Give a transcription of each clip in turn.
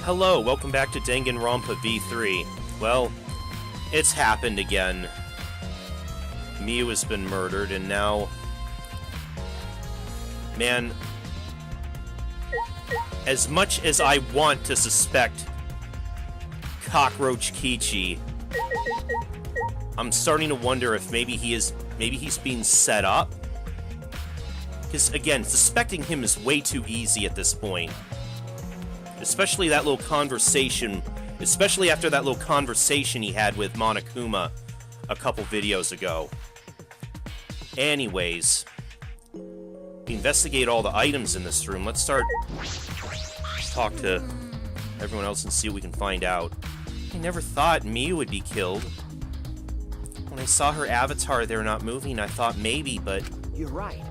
Hello, welcome back to Danganronpa V3. Well, it's happened again. Miu has been murdered, and now... Man, as much as I want to suspect Cockroach Kichi, I'm starting to wonder if maybe he's being set up. Because, again, suspecting him is way too easy at this point. Especially that little conversation, especially after that little conversation he had with Monokuma a couple videos ago. Anyways, we investigate all the items in this room. Let's talk to everyone else and see what we can find out. I never thought Miu would be killed. When I saw her avatar there not moving, I thought maybe, but... You're right.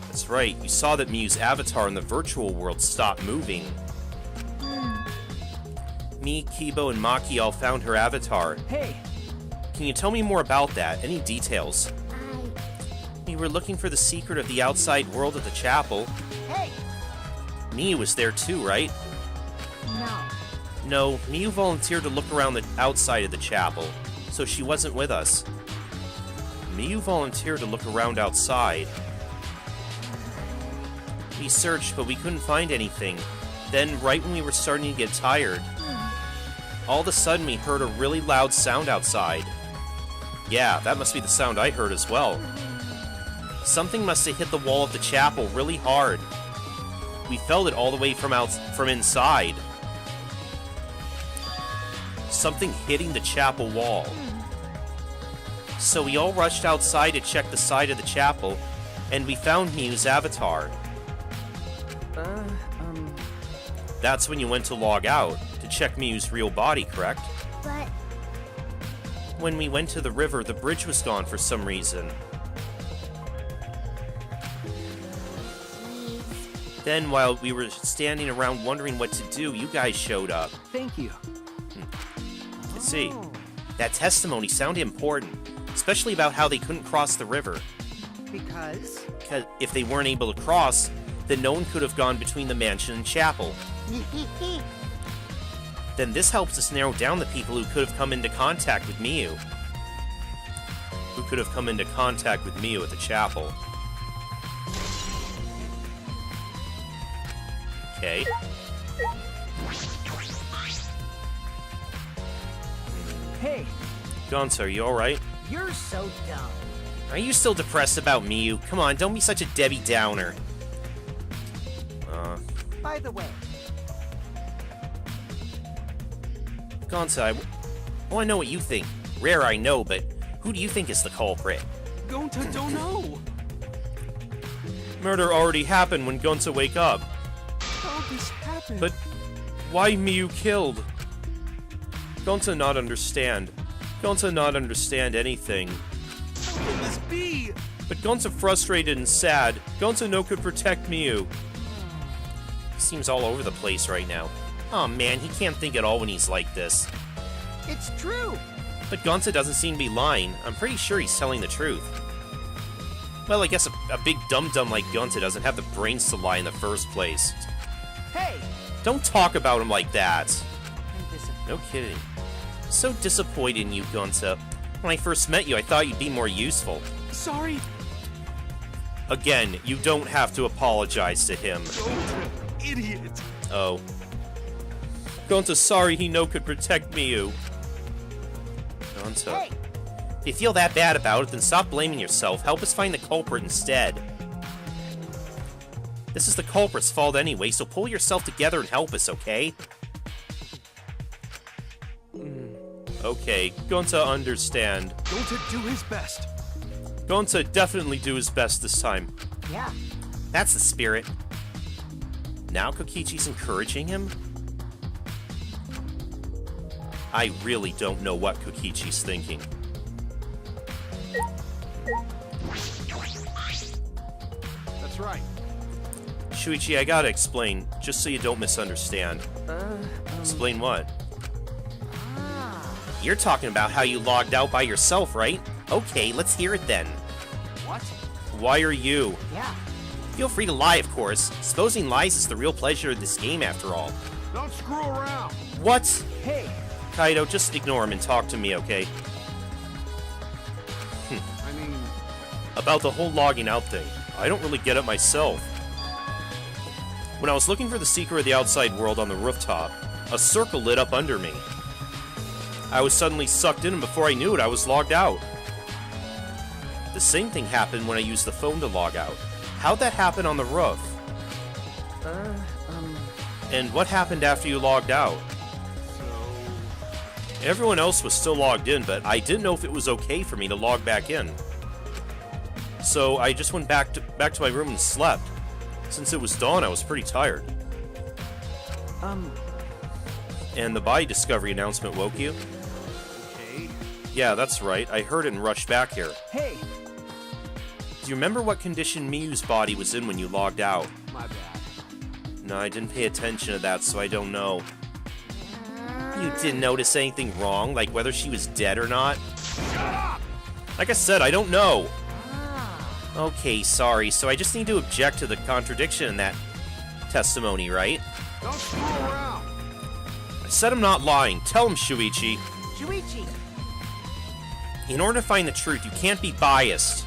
That's right, you saw that Miu's avatar in the virtual world stopped moving. Me, Kibo, and Maki all found her avatar. Hey! Can you tell me more about that? Any details? We were looking for the secret of the outside world of the chapel. Hey! Miu was there too, right? No. No, Miu volunteered to look around the outside of the chapel, so she wasn't with us. Miu volunteered to look around outside. We searched, but we couldn't find anything. Then, right when we were starting to get tired, all of a sudden we heard a really loud sound outside. Yeah, that must be the sound I heard as well. Something must have hit the wall of the chapel really hard. We felt it all the way from inside. Something hitting the chapel wall. So we all rushed outside to check the side of the chapel, and we found Miu's avatar. That's when you went to log out, to check Miu's real body, correct? But... When we went to the river, the bridge was gone for some reason. Then, while we were standing around wondering what to do, you guys showed up. Thank you. Let's see. That testimony sounded important, especially about how they couldn't cross the river. Because If they weren't able to cross, then no one could have gone between the mansion and chapel. Then this helps us narrow down the people who could have come into contact with Miu. Who could have come into contact with Miu at the chapel. Okay. Hey, Gonzo, are you alright? you're so dumb. Are you still depressed about Miu? Come on, don't be such a Debbie Downer. By the way, Gonzo, I want to know what you think. Rare, I know, but who do you think is the culprit? Gonta don't know. Murder already happened when Gonzo wake up. How this happened? But why Miu killed? Gonzo not understand. Gonzo not understand anything. How can this be? But Gonzo frustrated and sad. Gonzo no could protect Miu. Seems all over the place right now. Oh man, he can't think at all when he's like this. it's true. But Gonzo doesn't seem to be lying. I'm pretty sure he's telling the truth. Well, I guess a big dum-dum like Gonzo doesn't have the brains to lie in the first place. Hey, Don't talk about him like that. I'm disappointed. No kidding. So disappointed in you, Gonzo. When I first met you, I thought you'd be more useful. Sorry, Again, you don't have to apologize to him. Gonta, idiot. Oh. Gonzo's sorry he no could protect Miu. Gonzo. Hey, If you feel that bad about it, then stop blaming yourself. Help us find the culprit instead. This is the culprit's fault anyway, so pull yourself together and help us, okay? Okay, Gonzo understand. Gonta do his best. Gonzo definitely do his best this time. yeah. That's the spirit. Now Kokichi's encouraging him? I really don't know what Kokichi's thinking. That's right. Shuichi, I gotta explain, just so you don't misunderstand. Explain what? You're talking about how you logged out by yourself, right? Okay, let's hear it then. What? Why are you? Yeah. Feel free to lie, of course. Exposing lies is the real pleasure of this game, after all. Don't screw around. What? Hey, Kaido, just ignore him and talk to me, okay? I mean, About the whole logging out thing. I don't really get it myself. When I was looking for the secret of the outside world on the rooftop, a circle lit up under me. I was suddenly sucked in, and before I knew it, I was logged out. The same thing happened when I used the phone to log out. How'd that happen on the roof? And what happened after you logged out? so... Everyone else was still logged in, but I didn't know if it was okay for me to log back in. So I just went back to my room and slept. Since it was dawn, I was pretty tired. And the body discovery announcement woke you? Okay. Yeah, that's right. I heard it and rushed back here. hey, Do you remember what condition Miyu's body was in when you logged out? My bad. No, I didn't pay attention to that, so I don't know. You didn't notice anything wrong, like whether she was dead or not? Like I said, I don't know. Okay, sorry, so I just need to object to the contradiction in that testimony, right? Don't screw around. I said I'm not lying. Tell him, Shuichi. Shuichi. In order to find the truth, you can't be biased.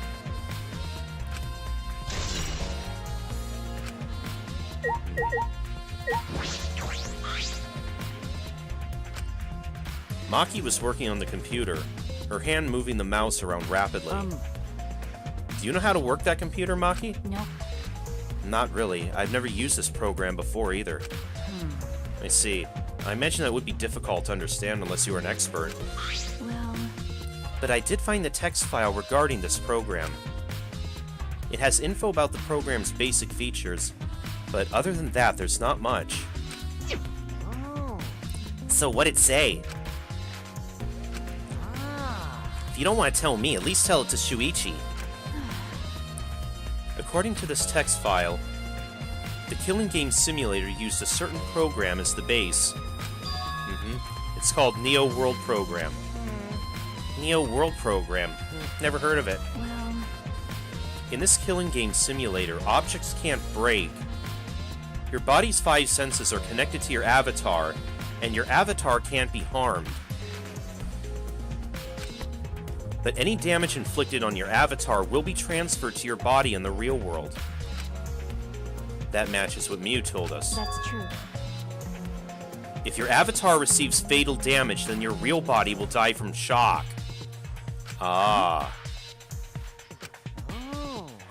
Maki was working on the computer, her hand moving the mouse around rapidly. Do you know how to work that computer, Maki? No. Not really. I've never used this program before either. I see. I imagine that would be difficult to understand unless you were an expert. Well, But I did find the text file regarding this program. It has info about the program's basic features, but other than that, there's not much. Oh. So what'd it say? If you don't want to tell me, at least tell it to Shuichi. According to this text file, the killing game simulator used a certain program as the base. It's called Neo World Program. Neo World Program. Never heard of it. well, In this killing game simulator, objects can't break. Your body's 5 senses are connected to your avatar, and your avatar can't be harmed. But any damage inflicted on your avatar will be transferred to your body in the real world. That matches what Miu told us. that's true. If your avatar receives fatal damage, then your real body will die from shock. Ah.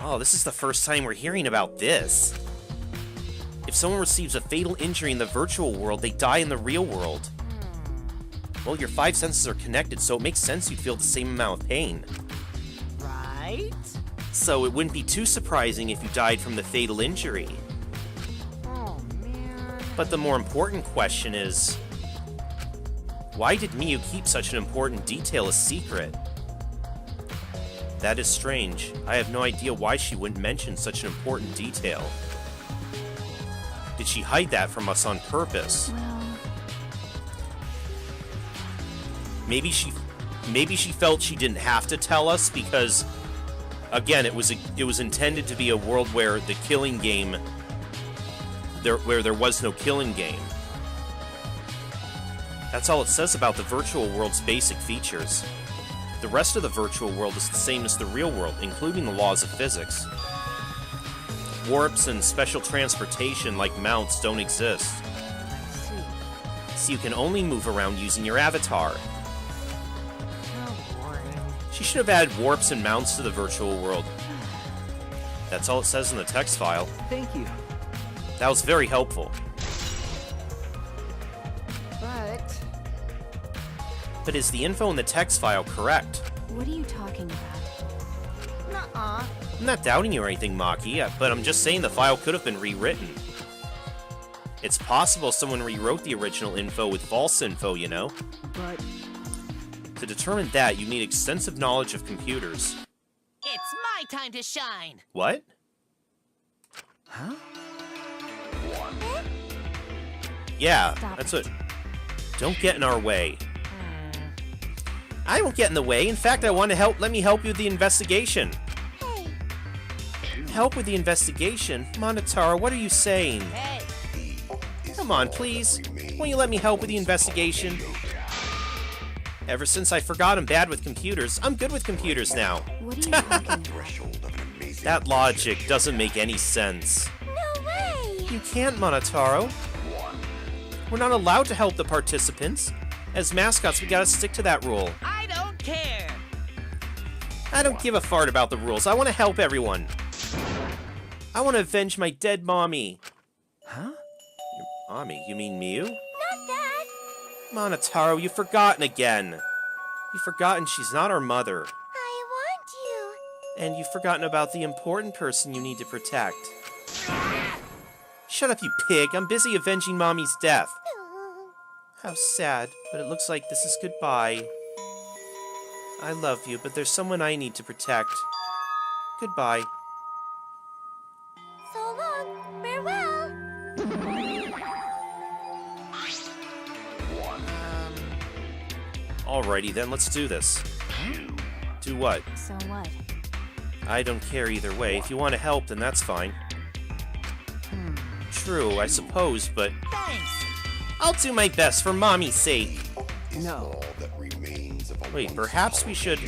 Oh, this is the first time we're hearing about this. If someone receives a fatal injury in the virtual world, they die in the real world. Well, your 5 senses are connected, so it makes sense you'd feel the same amount of pain. Right? So it wouldn't be too surprising if you died from the fatal injury. Oh, man. But the more important question is, why did Miu keep such an important detail a secret? That is strange. I have no idea why she wouldn't mention such an important detail. Did she hide that from us on purpose? Well, Maybe she felt she didn't have to tell us because, again, it was intended to be a world where the killing game, where there was no killing game. That's all it says about the virtual world's basic features. The rest of the virtual world is the same as the real world, including the laws of physics. Warps and special transportation like mounts don't exist, I see. so you can only move around using your avatar. How boring. She should have added warps and mounts to the virtual world. That's all it says in the text file. Thank you. That was very helpful. But is the info in the text file correct? what are you talking about? Nuh-uh. I'm not doubting you or anything, Maki, but I'm just saying the file could have been rewritten. It's possible someone rewrote the original info with false info, you know? But To determine that, you need extensive knowledge of computers. It's my time to shine. What? huh? Yeah, Stop that's it. what... Don't get in our way. I won't get in the way. In fact, I want to help. Let me help you with the investigation. help with the investigation? Monotaro, what are you saying? Hey, Come on, please. Won't you let me help with the investigation? Ever since I forgot I'm bad with computers, I'm good with computers now. What are you talking about? That logic doesn't make any sense. No way! You can't, Monotaro. We're not allowed to help the participants. As mascots, we gotta stick to that rule. I don't care. I don't give a fart about the rules. I want to help everyone. I want to avenge my dead mommy. Huh? Your mommy? You mean Miu? Not that! Monotaro, you've forgotten again. You've forgotten she's not our mother. I want you! And you've forgotten about the important person you need to protect. Shut up, you pig. I'm busy avenging Mommy's death. How sad, but it looks like this is goodbye. I love you, but there's someone I need to protect. Goodbye. So long! Farewell! Alrighty then, let's do this. Do what? So what? I don't care either way. If you want to help, then that's fine. True, I suppose, but Thanks. I'll do my best for Mommy's sake. No. Wait, perhaps we should...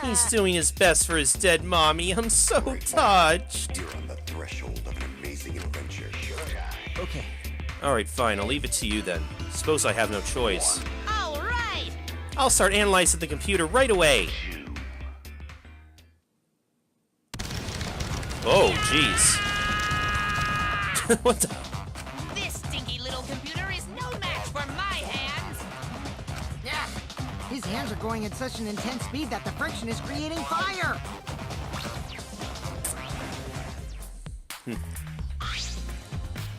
He's doing his best for his dead mommy. I'm so touched. You're on the threshold of an amazing adventure. Okay. Alright, fine. I'll leave it to you then. Suppose I have no choice. All right. I'll start analyzing the computer right away. Oh, jeez. What the... This stinky little computer is no match for my hands. Yeah. His hands are going at such an intense speed that the friction is creating fire.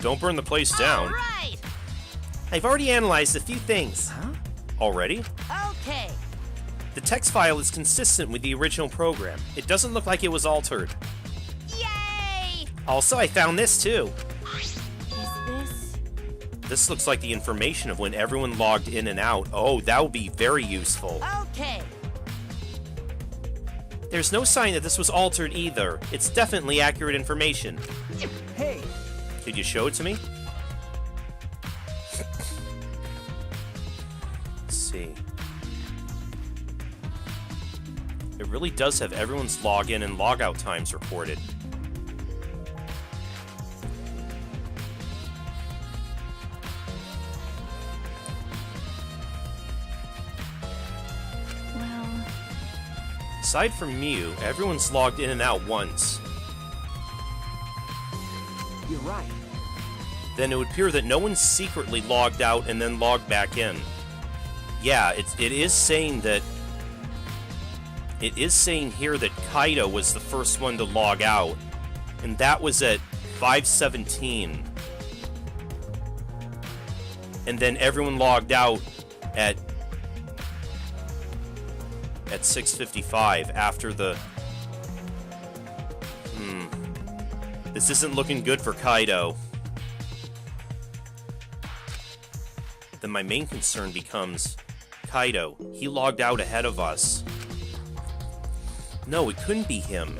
Don't burn the place All down. right. I've already analyzed a few things. Huh? Already? Okay. The text file is consistent with the original program. It doesn't look like it was altered. Yay! Also, I found this too. Is this... This looks like the information of when everyone logged in and out. Oh, that would be very useful. Okay. There's no sign that this was altered either. It's definitely accurate information. Hey. Could you show it to me? Let's see. It really does have everyone's login and logout times recorded. well... Aside from Miu, everyone's logged in and out once. You're right. Then it would appear that no one secretly logged out and then logged back in. Yeah, it is saying that... It is saying here that Kaido was the first one to log out. And that was at 5:17. And then everyone logged out at 6:55 after the... This isn't looking good for Kaido. Then my main concern becomes Kaido. He logged out ahead of us. No, it couldn't be him.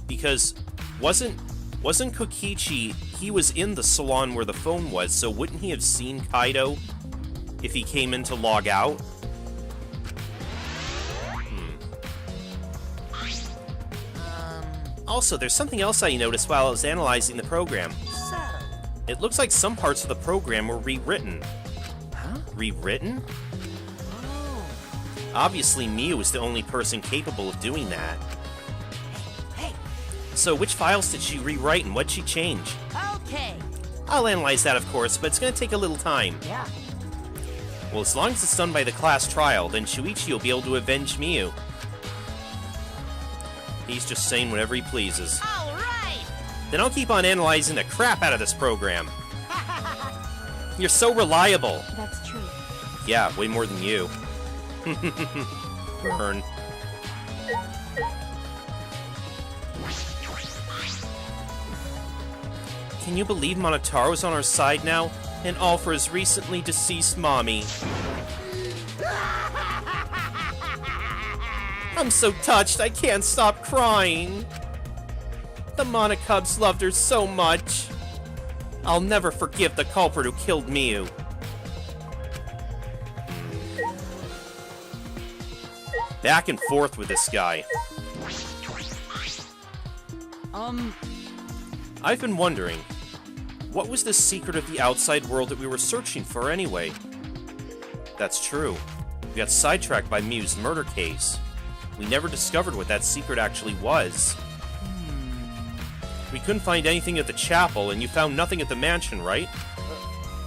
Because wasn't Kokichi, he was in the salon where the phone was, so wouldn't he have seen Kaido if he came in to log out? Also, there's something else I noticed while I was analyzing the program. It looks like some parts of the program were rewritten. Huh? Rewritten? Oh. Obviously, Miu is the only person capable of doing that. Hey. So, which files did she rewrite and what'd she change? Okay. I'll analyze that, of course, but it's gonna take a little time. Yeah. Well, as long as it's done by the class trial, then Shuichi will be able to avenge Miu. He's just saying whatever he pleases. All right. Then I'll keep on analyzing the crap out of this program. You're so reliable. That's true. Yeah, way more than you. Burn. Can you believe Monotaro's on our side now? And all for his recently deceased mommy. I'm so touched I can't stop crying. The Monocubs loved her so much. I'll never forgive the culprit who killed Miu. Back and forth with this guy. I've been wondering, what was the secret of the outside world that we were searching for anyway? That's true. We got sidetracked by Miu's murder case. We never discovered what that secret actually was. We couldn't find anything at the chapel, and you found nothing at the mansion, right?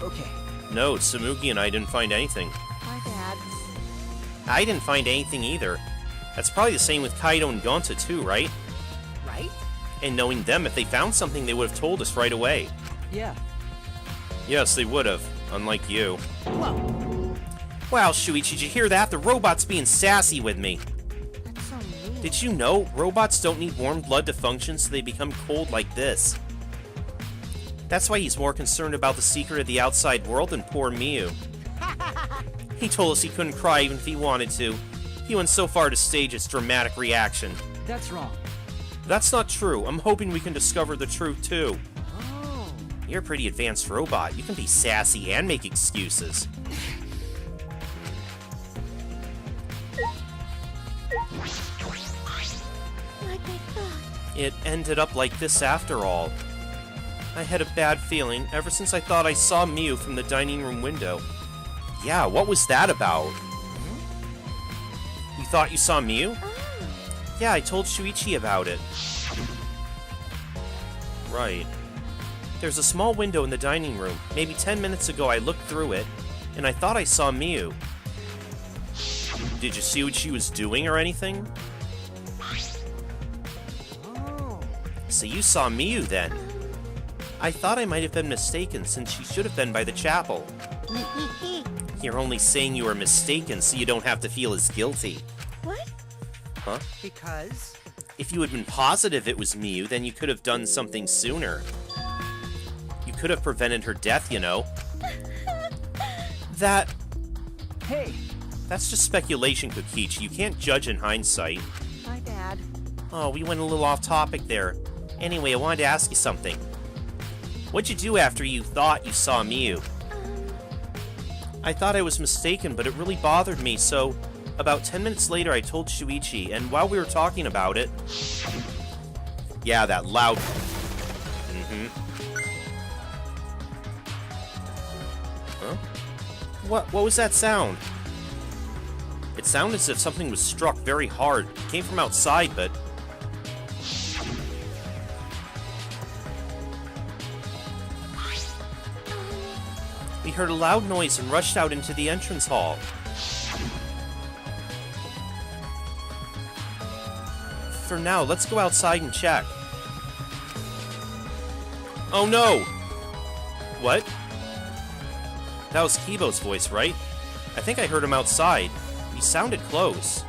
Okay. No, Tsumugi and I didn't find anything. My bad. I didn't find anything either. That's probably the same with Kaido and Gonta too, right? Right? And knowing them, if they found something, they would have told us right away. Yeah. Yes, they would have, unlike you. Whoa. Wow, Shuichi, did you hear that? The robot's being sassy with me. That's so mean. Did you know robots don't need warm blood to function, so they become cold like this? That's why he's more concerned about the secret of the outside world than poor Miu. He told us he couldn't cry even if he wanted to. He went so far to stage his dramatic reaction. That's wrong. That's not true. I'm hoping we can discover the truth too. Oh. You're a pretty advanced robot. You can be sassy and make excuses. Like I thought. It ended up like this after all. I had a bad feeling ever since I thought I saw Miu from the dining room window. Yeah, what was that about? You thought you saw Miu? Oh. Yeah, I told Shuichi about it. Right. There's a small window in the dining room. Maybe 10 minutes ago I looked through it, and I thought I saw Miu. Did you see what she was doing or anything? Oh. So you saw Miu then? I thought I might have been mistaken since she should have been by the chapel. You're only saying you were mistaken so you don't have to feel as guilty. What? Huh? Because? If you had been positive it was Miu, then you could have done something sooner. You could have prevented her death, you know. That... Hey. That's just speculation, Kokichi. You can't judge in hindsight. My bad. Oh, we went a little off topic there. Anyway, I wanted to ask you something. What'd you do after you thought you saw Miu? I thought I was mistaken, but it really bothered me, so... About 10 minutes later, I told Shuichi, and while we were talking about it... Yeah, that loud... Huh? What was that sound? It sounded as if something was struck very hard. It came from outside, but... We heard a loud noise and rushed out into the entrance hall. For now, let's go outside and check. Oh no! What? That was Kibo's voice, right? I think I heard him outside. He sounded close.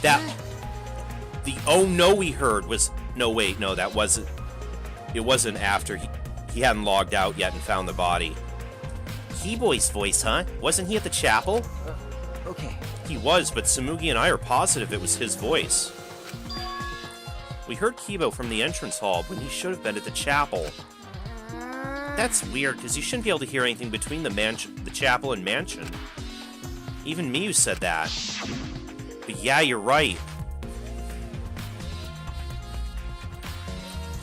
That... The oh no we heard was... No, wait, no, that wasn't... It wasn't after he hadn't logged out yet and found the body. Kibo's voice, huh? Wasn't he at the chapel? Okay. He was, but Tsumugi and I are positive it was his voice. We heard Kibo from the entrance hall when he should have been at the chapel. That's weird, because you shouldn't be able to hear anything between the chapel and mansion. Even Miu said that. But yeah, you're right.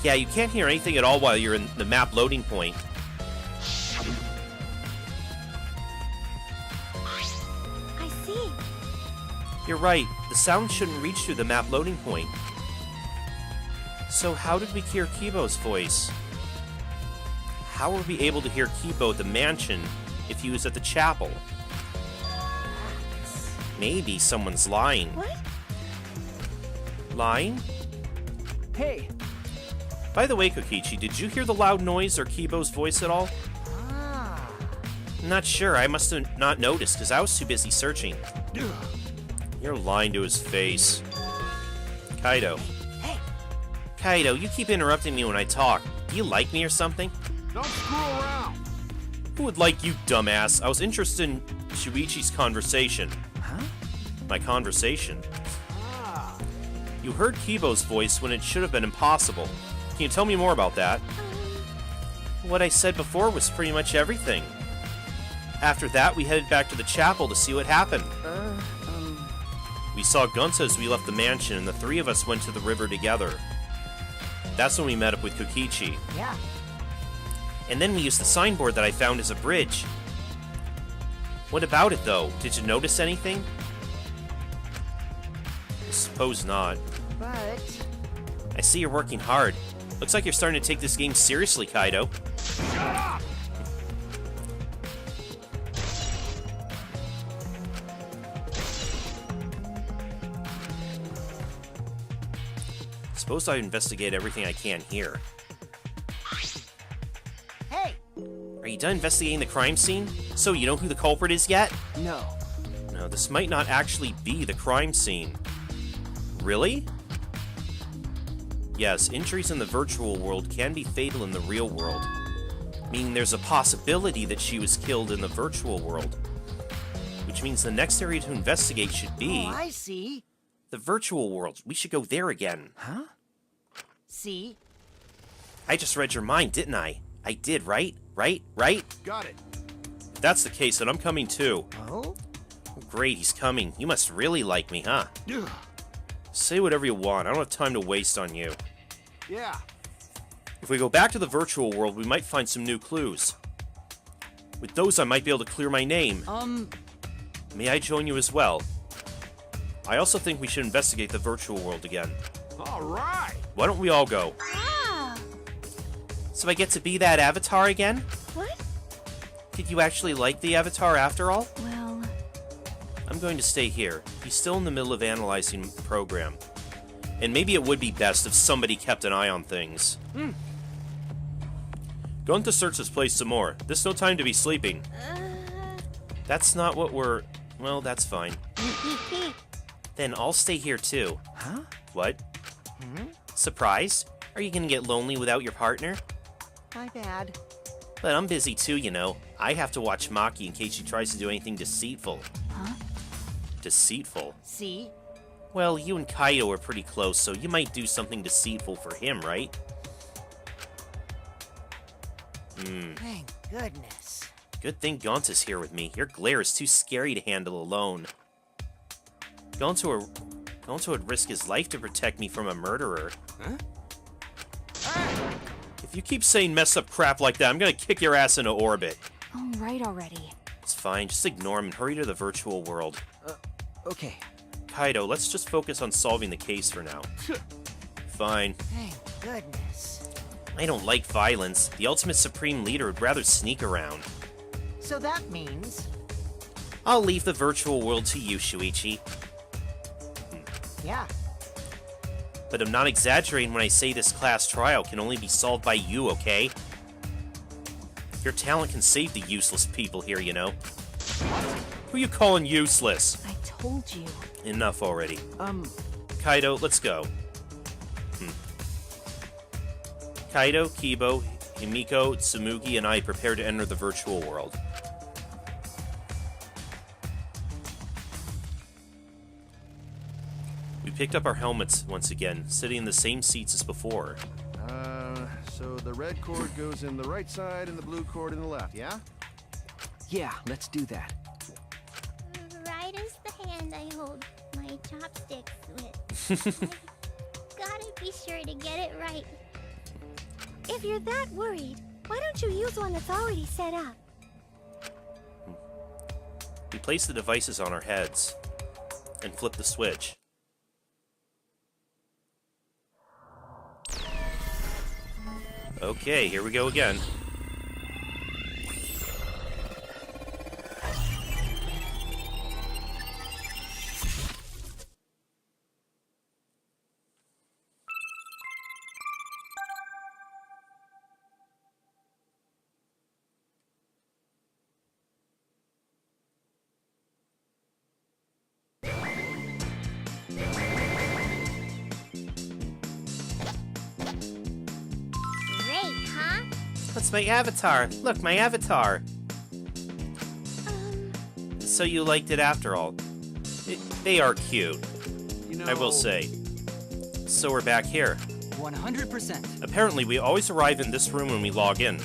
Yeah, you can't hear anything at all while you're in the map loading point. I see. You're right, the sound shouldn't reach through the map loading point. So how did we hear Kibo's voice? How were we able to hear Kibo at the mansion if he was at the chapel? Maybe someone's lying. What? Lying? Hey. By the way, Kokichi, did you hear the loud noise or Kibo's voice at all? Ah. Not sure, I must have not noticed because I was too busy searching. You're lying to his face. Kaido. Hey. Kaido, you keep interrupting me when I talk. Do you like me or something? Don't screw around. Who would like you, dumbass? I was interested in Shuichi's conversation. Huh? My conversation? You heard Kibo's voice when it should have been impossible. Can you tell me more about that? What I said before was pretty much everything. After that, we headed back to the chapel to see what happened. We saw Gunta as we left the mansion, and the three of us went to the river together. That's when we met up with Kokichi. Yeah. And then we used the signboard that I found as a bridge. What about it, though? Did you notice anything? I suppose not. But... I see you're working hard. Looks like you're starting to take this game seriously, Kaido. Suppose I investigate everything I can here. Hey! Are you done investigating the crime scene? So you know who the culprit is yet? No. No, this might not actually be the crime scene. Really? Yes, injuries in the virtual world can be fatal in the real world. Meaning there's a possibility that she was killed in the virtual world. Which means the next area to investigate should be... Oh, I see. the virtual world. We should go there again. Huh? See? I just read your mind, didn't I? I did, right? Right? Got it. If that's the case, then I'm coming too. Oh? Oh, great, he's coming. You must really like me, huh? Ugh. Say whatever you want. I don't have time to waste on you. Yeah. If we go back to the virtual world, we might find some new clues. With those, I might be able to clear my name. May I join you as well? I also think we should investigate the virtual world again. All right. Why don't we all go? Ah! So I get to be that avatar again? What? Did you actually like the avatar after all? Well, I'm going to stay here. He's still in the middle of analyzing the program. And maybe it would be best if somebody kept an eye on things. Going to search this place some more. There's no time to be sleeping. That's not what we're... Well, that's fine. Then I'll stay here too. Huh? What? Surprised? Are you gonna get lonely without your partner? My bad. But I'm busy too, you know. I have to watch Maki in case she tries to do anything deceitful. Huh? Deceitful? See? Well, you and Kaido are pretty close, so you might do something deceitful for him, right? Thank goodness. Good thing Gonta's here with me. Your glare is too scary to handle alone. Gonta would risk his life to protect me from a murderer. Hey! If you keep saying messed up crap like that, I'm gonna kick your ass into orbit. all right already. It's fine, just ignore him and hurry to the virtual world. Okay. Kaido, let's just focus on solving the case for now. Fine. Thank goodness. I don't like violence. The ultimate supreme leader would rather sneak around. So that means... I'll leave the virtual world to you, Shuichi. Yeah. But I'm not exaggerating when I say this class trial can only be solved by you, okay? Your talent can save the useless people here, you know. Who you calling useless? I told you. Enough already. Kaido, let's go. Kaido, Kibo, Himiko, Tsumugi, and I prepare to enter the virtual world. We picked up our helmets once again, sitting in the same seats as before. So the red cord goes in the right side and the blue cord in the left, yeah? Yeah, let's do that. Right as the hand I hold my chopsticks with. I gotta be sure to get it right. If you're that worried, why don't you use one that's already set up? We place the devices on our heads and flip the switch. Okay, here we go again. Great, huh? That's my avatar. Look, my avatar. So you liked it after all. They are cute, You know, I will say. So we're back here. 100%. Apparently, we always arrive in this room when we log in.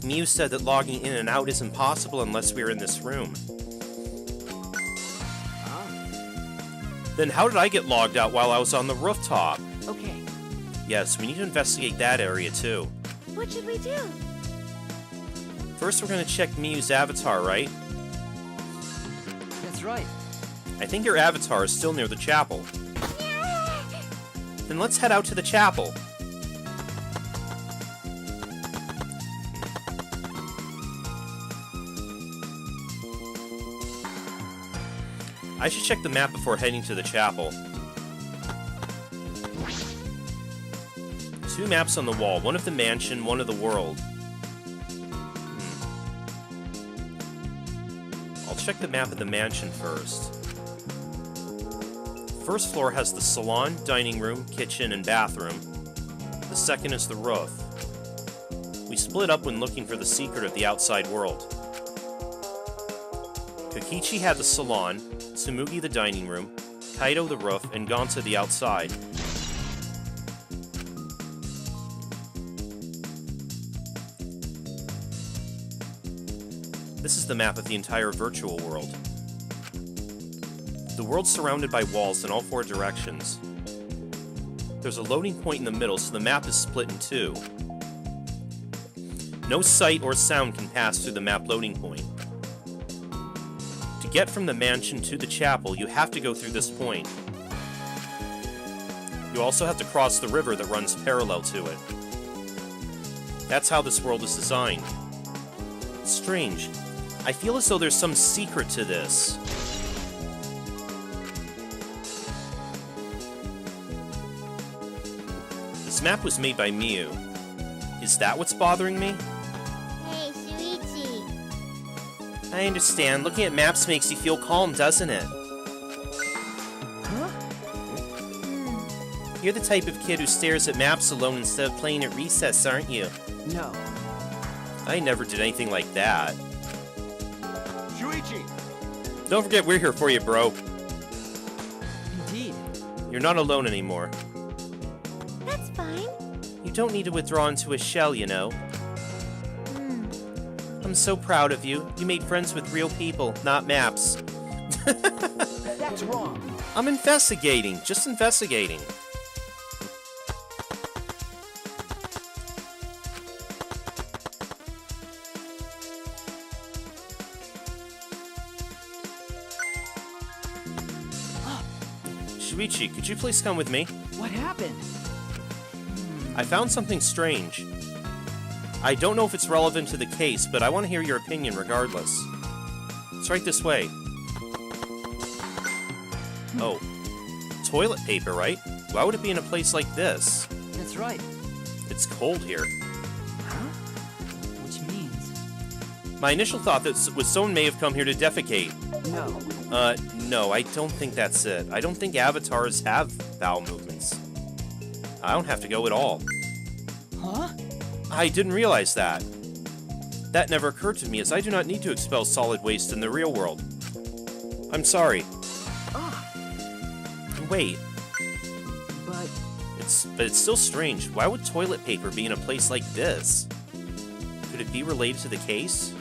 Mew said that logging in and out is impossible unless we're in this room. Then how did I get logged out while I was on the rooftop? Okay. Yes, we need to investigate that area too. What should we do? First, we're gonna check Mew's avatar, right? That's right. I think your avatar is still near the chapel. Then let's head out to the chapel. I should check the map before heading to the chapel. 2 maps on the wall, one of the mansion, one of the world. I'll check the map of the mansion first. First floor has the salon, dining room, kitchen, and bathroom. The second is the roof. We split up when looking for the secret of the outside world. Kokichi had the salon, Tsumugi the dining room, Kaido the roof, and Gonta the outside. This is the map of the entire virtual world. The world's surrounded by walls in all 4 directions. There's a loading point in the middle, so the map is split in 2. No sight or sound can pass through the map loading point. To get from the mansion to the chapel, you have to go through this point. You also have to cross the river that runs parallel to it. That's how this world is designed. Strange. I feel as though there's some secret to this. This map was made by Mew. Is that what's bothering me? Hey, Shuichi. I understand. Looking at maps makes you feel calm, doesn't it? You're the type of kid who stares at maps alone instead of playing at recess, aren't you? No. I never did anything like that. Shuichi! Don't forget we're here for you, bro. Indeed. You're not alone anymore. That's fine. You don't need to withdraw into a shell, you know. I'm so proud of you. You made friends with real people, not maps. That's wrong. I'm investigating. Just investigating. Shuichi, could you please come with me? What happened? I found something strange. I don't know if it's relevant to the case, but I want to hear your opinion regardless. It's right this way. Oh. Toilet paper, right? Why would it be in a place like this? That's right. It's cold here. Huh? Which means... My initial thought was someone may have come here to defecate. No. No, I don't think that's it. I don't think avatars have bowel movements. I don't have to go at all. Huh? I didn't realize that. That never occurred to me, as I do not need to expel solid waste in the real world. I'm sorry. Wait, But... but it's still strange. Why would toilet paper be in a place like this? Could it be related to the case?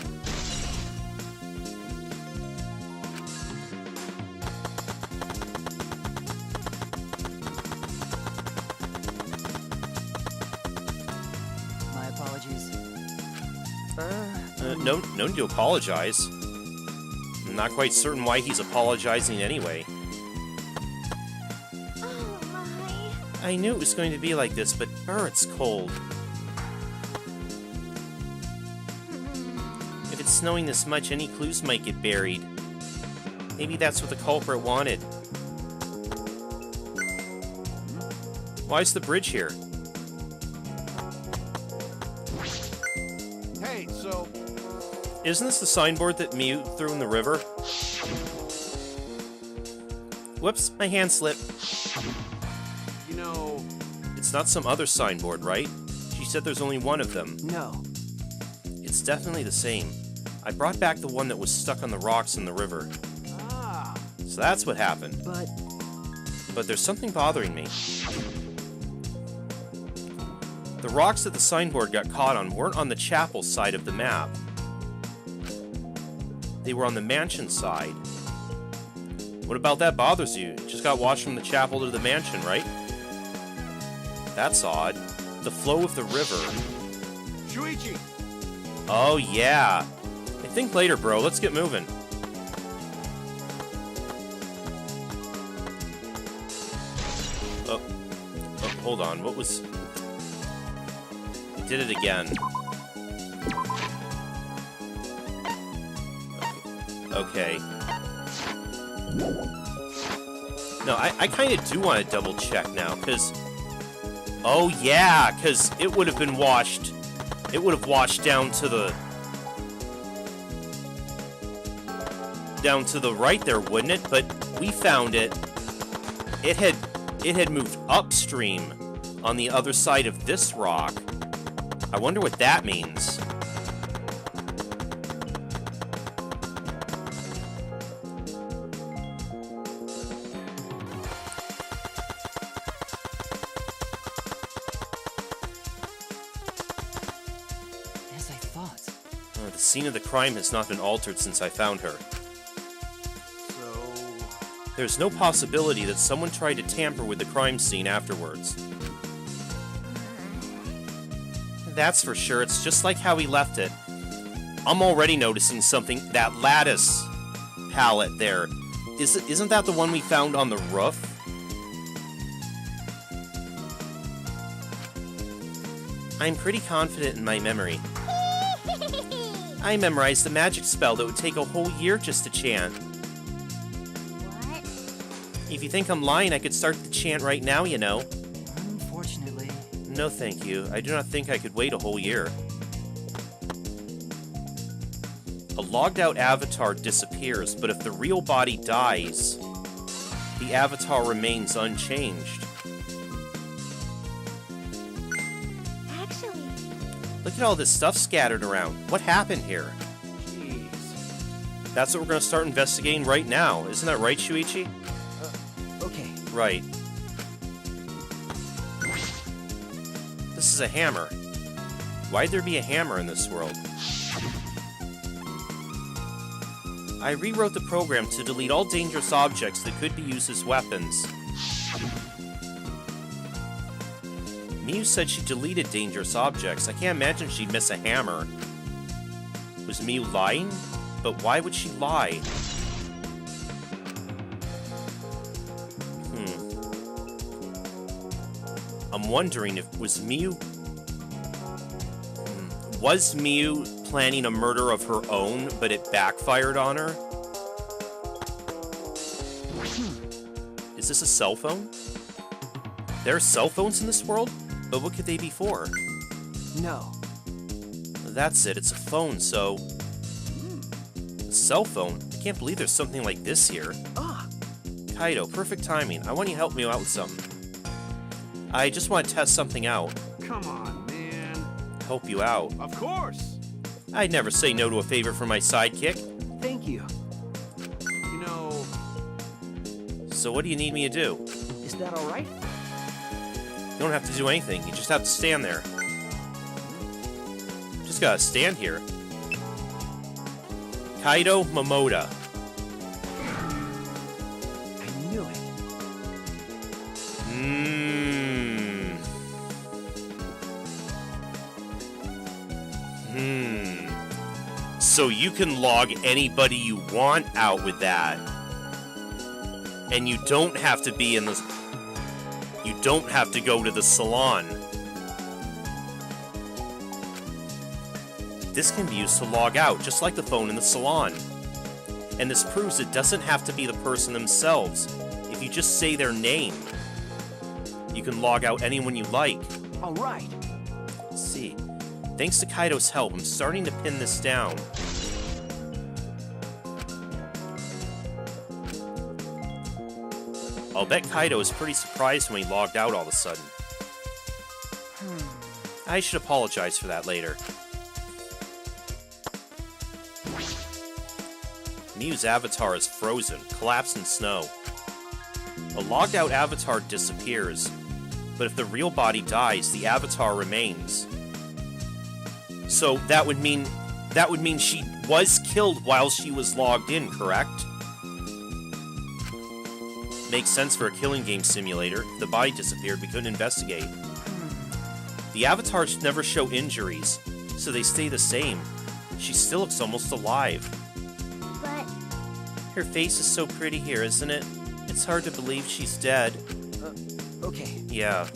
My apologies. No need to apologize. I'm not quite certain why he's apologizing anyway. Oh my. I knew it was going to be like this, but it's cold. If it's snowing this much, any clues might get buried. Maybe that's what the culprit wanted. Why's the bridge here? Hey, so Isn't this the signboard that Mew threw in the river? Whoops, my hand slipped. you know, It's not some other signboard, right? She said there's only one of them. No. It's definitely the same. I brought back the one that was stuck on the rocks in the river. Ah. So that's what happened. But there's something bothering me. The rocks that the signboard got caught on weren't on the chapel side of the map. They were on the mansion side. What about that bothers you? It just got washed from the chapel to the mansion, right? That's odd. The flow of the river. Shuichi! Oh, yeah. I think later, bro. Let's get moving. Oh, hold on. What was... I did it again. Okay. No, I kind of do want to double check now, because... Oh, yeah, because it would have been washed... It would have washed down to the... Down to the right there, wouldn't it? But we found it. It had moved upstream on the other side of this rock. I wonder what that means. As I thought. The scene of the crime has not been altered since I found her. So... There's no possibility that someone tried to tamper with the crime scene afterwards. That's for sure. It's just like how he left it. I'm already noticing something. That lattice palette there. Isn't that the one we found on the roof? I'm pretty confident in my memory. I memorized the magic spell that would take a whole year just to chant. What? If you think I'm lying, I could start the chant right now, you know. Unfortunately. No, thank you. I do not think I could wait a whole year. A logged-out avatar disappears, but if the real body dies, the avatar remains unchanged. Actually, Look at all this stuff scattered around. What happened here? Jeez. That's what we're going to start investigating right now. Isn't that right, Shuichi? Okay. Right. This is a hammer. Why'd there be a hammer in this world? I rewrote the program to delete all dangerous objects that could be used as weapons. Miu said she deleted dangerous objects. I can't imagine she'd miss a hammer. Was Miu lying? But why would she lie? I'm wondering if was Miu planning a murder of her own, but it backfired on her? Is this a cell phone? There are cell phones in this world? But what could they be for? No. That's it, it's a phone, so... A cell phone? I can't believe there's something like this here. Ah. Kaido, perfect timing. I want you to help me out with something. I just want to test something out. Come on, man. Help you out. Of course. I'd never say no to a favor from my sidekick. Thank you. You know, So what do you need me to do? Is that all right? You don't have to do anything. You just have to stand there. Just gotta stand here. Kaido Momoda. I knew it. So you can log anybody you want out with that. And you don't have to be in the... You don't have to go to the salon. This can be used to log out, just like the phone in the salon. And this proves it doesn't have to be the person themselves. If you just say their name, you can log out anyone you like. All right. Let's see. Thanks to Kaido's help, I'm starting to pin this down. I'll bet Kaido is pretty surprised when he logged out all of a sudden. I should apologize for that later. Mew's avatar is frozen, collapsed in snow. A logged out avatar disappears, but if the real body dies, the avatar remains. So that would mean she was killed while she was logged in, correct? Makes sense for a killing game simulator. If the body disappeared, we couldn't investigate. The avatars never show injuries, so they stay the same. She still looks almost alive. But Her face is so pretty here, isn't it? It's hard to believe she's dead. Okay. Yeah.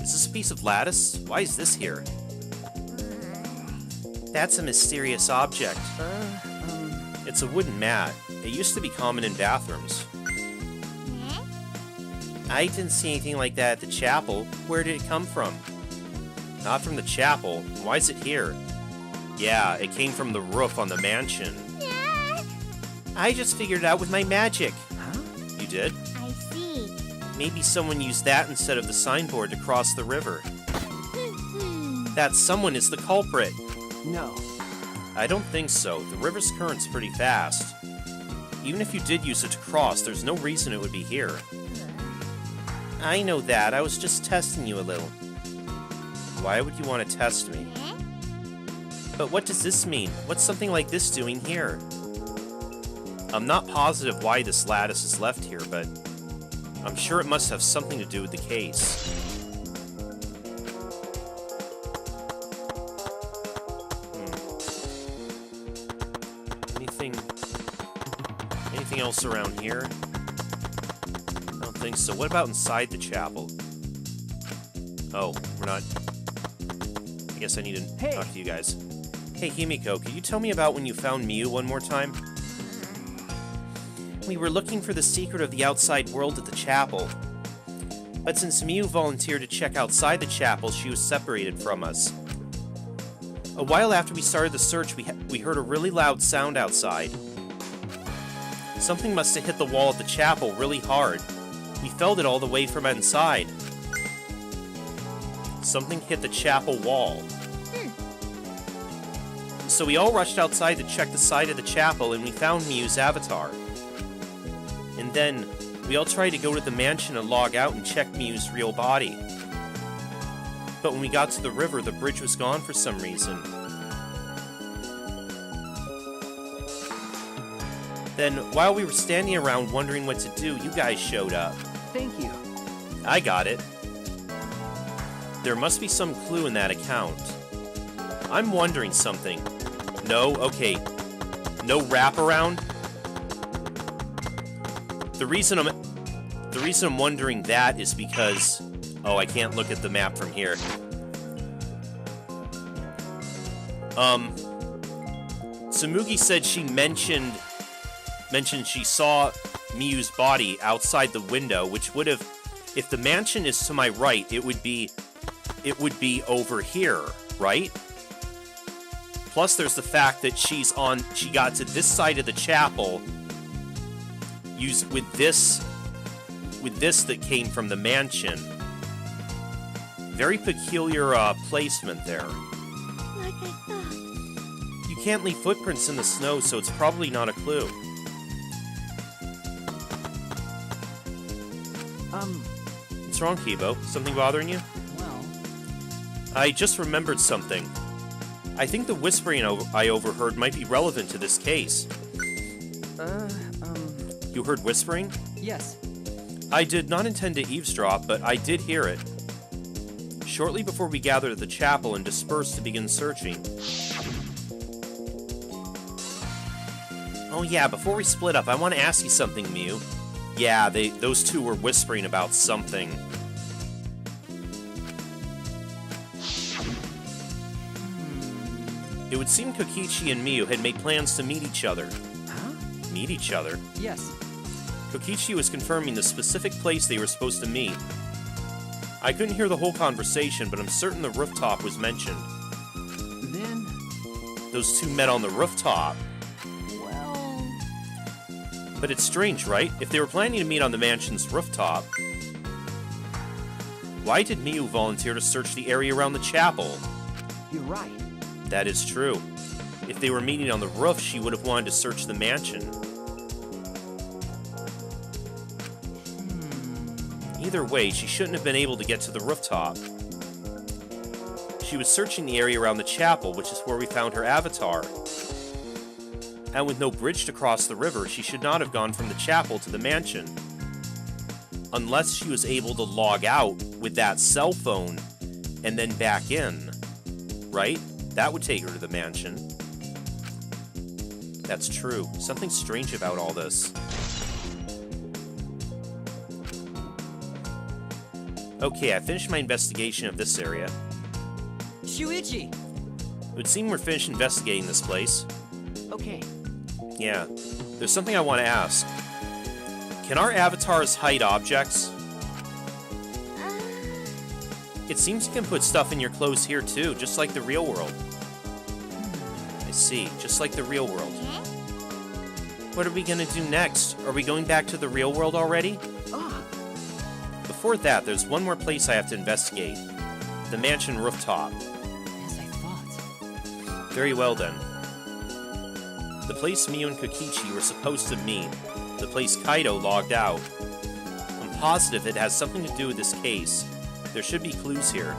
Is this a piece of lattice? Why is this here? That's a mysterious object. It's a wooden mat. It used to be common in bathrooms. eh? I didn't see anything like that at the chapel. Where did it come from? Not from the chapel. Why is it here? Yeah, it came from the roof on the mansion. Yeah, I just figured it out with my magic. Huh? You did? I see. Maybe someone used that instead of the signboard to cross the river. That someone is the culprit. No. I don't think so. The river's current's pretty fast. Even if you did use it to cross, there's no reason it would be here. I know that. I was just testing you a little. Why would you want to test me? Eh? But what does this mean? What's something like this doing here? I'm not positive why this lattice is left here, but I'm sure it must have something to do with the case. Anything else around here? I don't think so. What about inside the chapel? Oh, we're not... I guess I need to Hey. talk to you guys. Hey, Himiko, could you tell me about when you found Miu one more time? We were looking for the secret of the outside world at the chapel. But since Miu volunteered to check outside the chapel, she was separated from us. A while after we started the search, we heard a really loud sound outside. Something must have hit the wall at the chapel really hard. We felt it all the way from inside. Something hit the chapel wall. So we all rushed outside to check the side of the chapel, and we found Miu's avatar. And then, we all tried to go to the mansion and log out and check Miu's real body. But when we got to the river, the bridge was gone for some reason. Then, while we were standing around wondering what to do, you guys showed up. Thank you. I got it. There must be some clue in that account. I'm wondering something. No? Okay. No wraparound? The reason I'm wondering that is because... Oh, I can't look at the map from here. Tsumugi said she mentioned she saw Miu's body outside the window, which would have... If the mansion is to my right, it would be over here, right? Plus, there's the fact that she got to this side of the chapel with this that came from the mansion. Very peculiar placement there. Like I thought. You can't leave footprints in the snow, so it's probably not a clue. What's wrong, Kibo? Something bothering you? Well, I just remembered something. I think the whispering I overheard might be relevant to this case. You heard whispering? yes. I did not intend to eavesdrop, but I did hear it. Shortly before we gathered at the chapel and dispersed to begin searching. Oh yeah, before we split up, I want to ask you something, Miu. Yeah, those two were whispering about something. It would seem Kokichi and Miu had made plans to meet each other. Huh? Meet each other? Yes. Kokichi was confirming the specific place they were supposed to meet. I couldn't hear the whole conversation, but I'm certain the rooftop was mentioned. Then, Those two met on the rooftop. well, But it's strange, right? If they were planning to meet on the mansion's rooftop, why did Miu volunteer to search the area around the chapel? You're right. That is true. If they were meeting on the roof, she would have wanted to search the mansion. Either way, she shouldn't have been able to get to the rooftop. She was searching the area around the chapel, which is where we found her avatar. And with no bridge to cross the river, she should not have gone from the chapel to the mansion. Unless she was able to log out with that cell phone and then back in. Right? That would take her to the mansion. That's true. Something strange about all this. Okay, I finished my investigation of this area. Shuichi! It would seem we're finished investigating this place. Okay. Yeah. There's something I want to ask. Can our avatars hide objects? It seems you can put stuff in your clothes here too, just like the real world. I see, just like the real world. What are we gonna do next? Are we going back to the real world already? Ah, Before that, there's one more place I have to investigate. The mansion rooftop. as I thought. Very well then. The place Miu and Kokichi were supposed to meet. The place Kaido logged out. I'm positive it has something to do with this case. There should be clues here.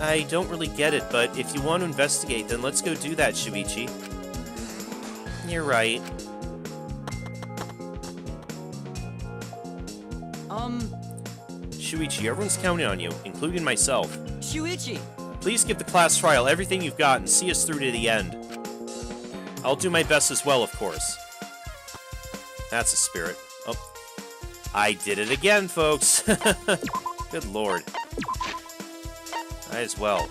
I don't really get it, but if you want to investigate, then let's go do that, Shuichi. You're right. Shuichi, everyone's counting on you, including myself. Shuichi! Please give the class trial everything you've got and see us through to the end. I'll do my best as well, of course. That's a spirit. Oh. I did it again, folks. Good lord. I as well.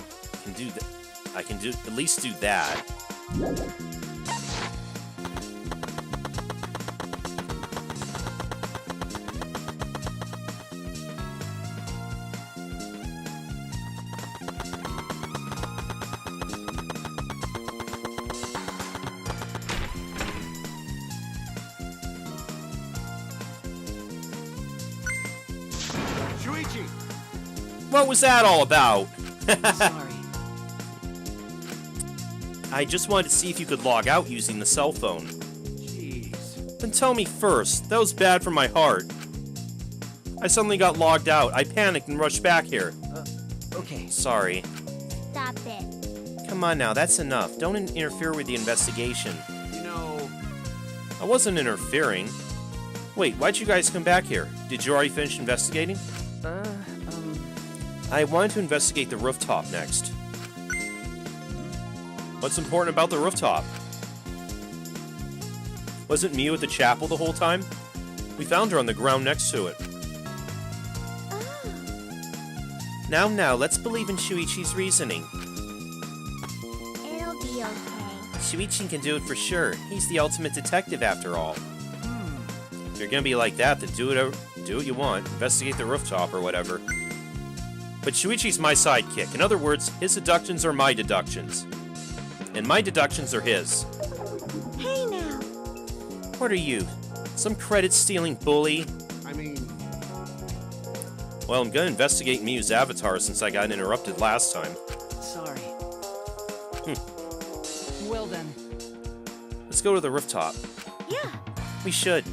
I can do at least do that. Shuichi! What was that all about? Sorry. I just wanted to see if you could log out using the cell phone. Jeez. Then tell me first. That was bad for my heart. I suddenly got logged out. I panicked and rushed back here. Okay. Sorry. Stop it. Come on now, that's enough. Don't interfere with the investigation. You know, I wasn't interfering. Wait, why'd you guys come back here? Did you already finish investigating? I wanted to investigate the rooftop next. What's important about the rooftop? Wasn't Miu at the chapel the whole time? We found her on the ground next to it. Now, let's believe in Shuichi's reasoning. It'll be okay. Shuichi can do it for sure. He's the ultimate detective after all. If you're gonna be like that, then do what you want. Investigate the rooftop or whatever. But Shuichi's my sidekick. In other words, his deductions are my deductions. And my deductions are his. Hey now. What are you? Some credit-stealing bully? I mean, Well, I'm gonna investigate Miu's avatar since I got interrupted last time. Sorry. Well then. Let's go to the rooftop. Yeah. We should.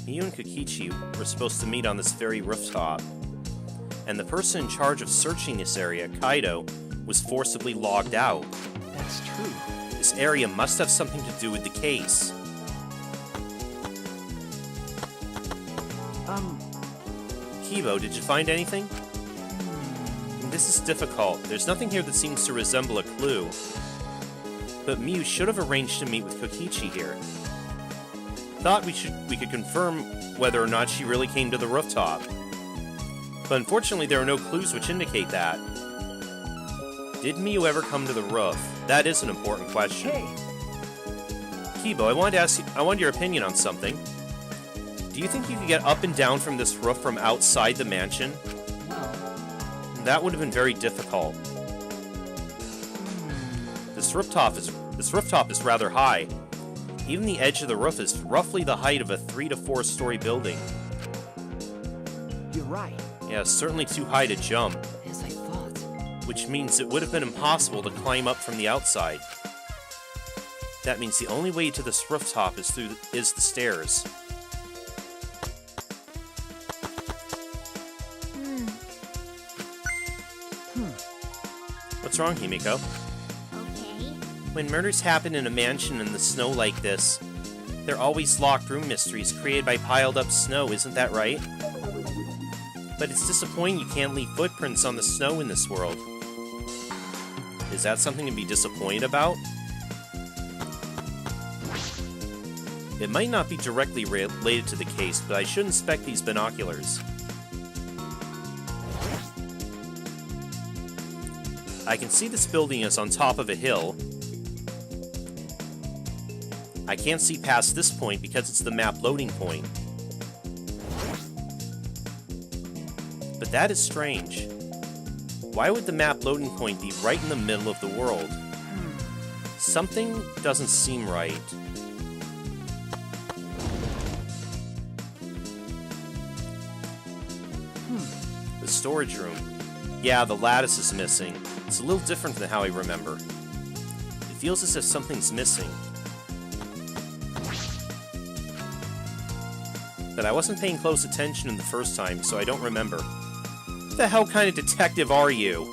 Miu and Kokichi were supposed to meet on this very rooftop, and the person in charge of searching this area, Kaido, was forcibly logged out. That's true. This area must have something to do with the case. Kibo, did you find anything? This is difficult. There's nothing here that seems to resemble a clue. But Miu should have arranged to meet with Kokichi here. Thought we could confirm whether or not she really came to the rooftop. But unfortunately, there are no clues which indicate that. Did Miu ever come to the roof? That is an important question. Hey! Kibo, I wanted your opinion on something. Do you think you could get up and down from this roof from outside the mansion? Well, That would have been very difficult. This rooftop is rather high. Even the edge of the roof is roughly the height of a 3 to 4 story building. you're right. Yeah, certainly too high to jump, As I thought. which means it would have been impossible to climb up from the outside. That means the only way to this rooftop is the stairs. What's wrong, Himiko? Okay. When murders happen in a mansion in the snow like this, they're always locked room mysteries created by piled up snow, isn't that right? But it's disappointing you can't leave footprints on the snow in this world. Is that something to be disappointed about? It might not be directly related to the case, but I should inspect these binoculars. I can see this building is on top of a hill. I can't see past this point because it's the map loading point. But that is strange. Why would the map loading point be right in the middle of the world? Something doesn't seem right. The storage room. Yeah, the lattice is missing. It's a little different than how I remember. It feels as if something's missing. But I wasn't paying close attention in the first time, so I don't remember. What the hell kind of detective are you?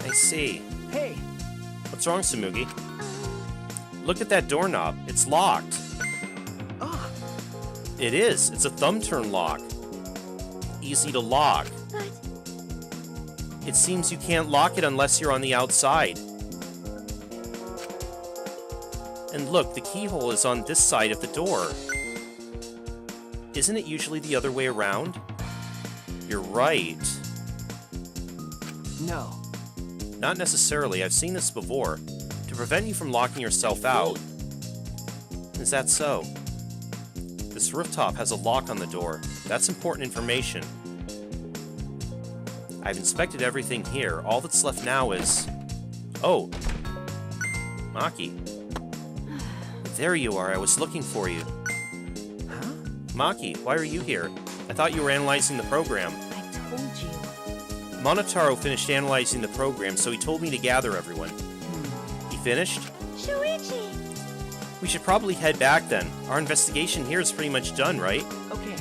I see. Hey, What's wrong, Samugi? Look at that doorknob. It's locked. ah, It is. It's a thumb turn lock. Easy to lock. But It seems you can't lock it unless you're on the outside. And look, the keyhole is on this side of the door. Isn't it usually the other way around? You're right. no. Not necessarily. I've seen this before. To prevent you from locking yourself out. Is that so? This rooftop has a lock on the door. That's important information. I've inspected everything here. All that's left now is... Oh. Maki. There you are. I was looking for you. Huh? Maki, why are you here? I thought you were analyzing the program. I told you. Monotaro finished analyzing the program, so he told me to gather everyone. He finished? Shuichi! We should probably head back then. Our investigation here is pretty much done, right? Okay.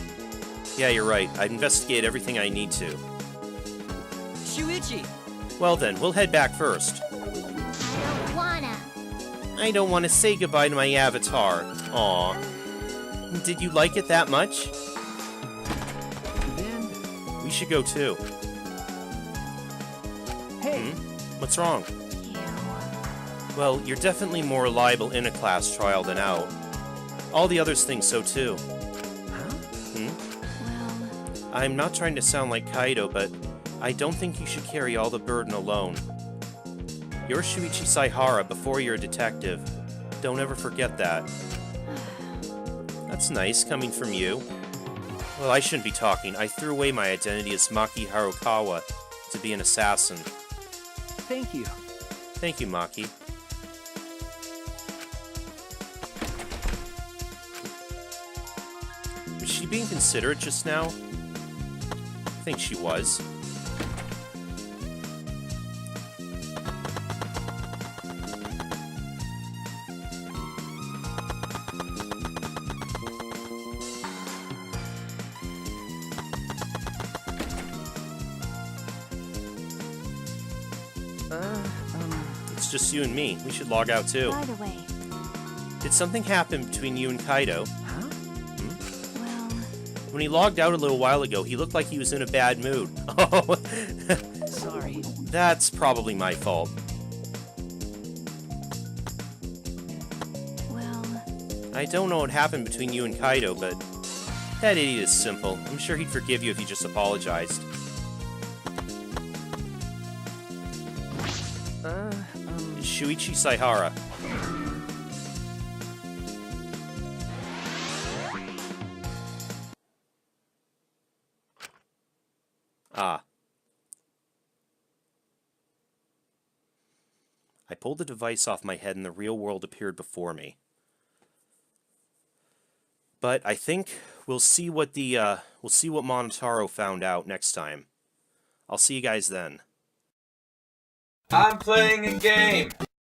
Yeah, you're right. I've investigated everything I need to. Shuichi! Well then, we'll head back first. I don't wanna. I don't want to say goodbye to my avatar. Aw. Did you like it that much? Then, We should go too. hey, What's wrong? Well, you're definitely more reliable in a class trial than out. All the others think so too. huh? Well, I'm not trying to sound like Kaido, but I don't think you should carry all the burden alone. You're Shuichi Saihara before you're a detective. Don't ever forget that. That's nice, coming from you. Well, I shouldn't be talking. I threw away my identity as Maki Harukawa to be an assassin. Thank you. Thank you, Maki. Was she being considerate just now? I think she was. It's just you and me. We should log out too. by the way, Did something happen between you and Kaido? Huh? well, When he logged out a little while ago, he looked like he was in a bad mood. Oh, Sorry. that's probably my fault. well, I don't know what happened between you and Kaido, but that idiot is simple. I'm sure he'd forgive you if you just apologized. Shuichi Saihara. Ah. I pulled the device off my head and the real world appeared before me. But I think we'll see what Monotaro found out next time. I'll see you guys then. I'm playing a game.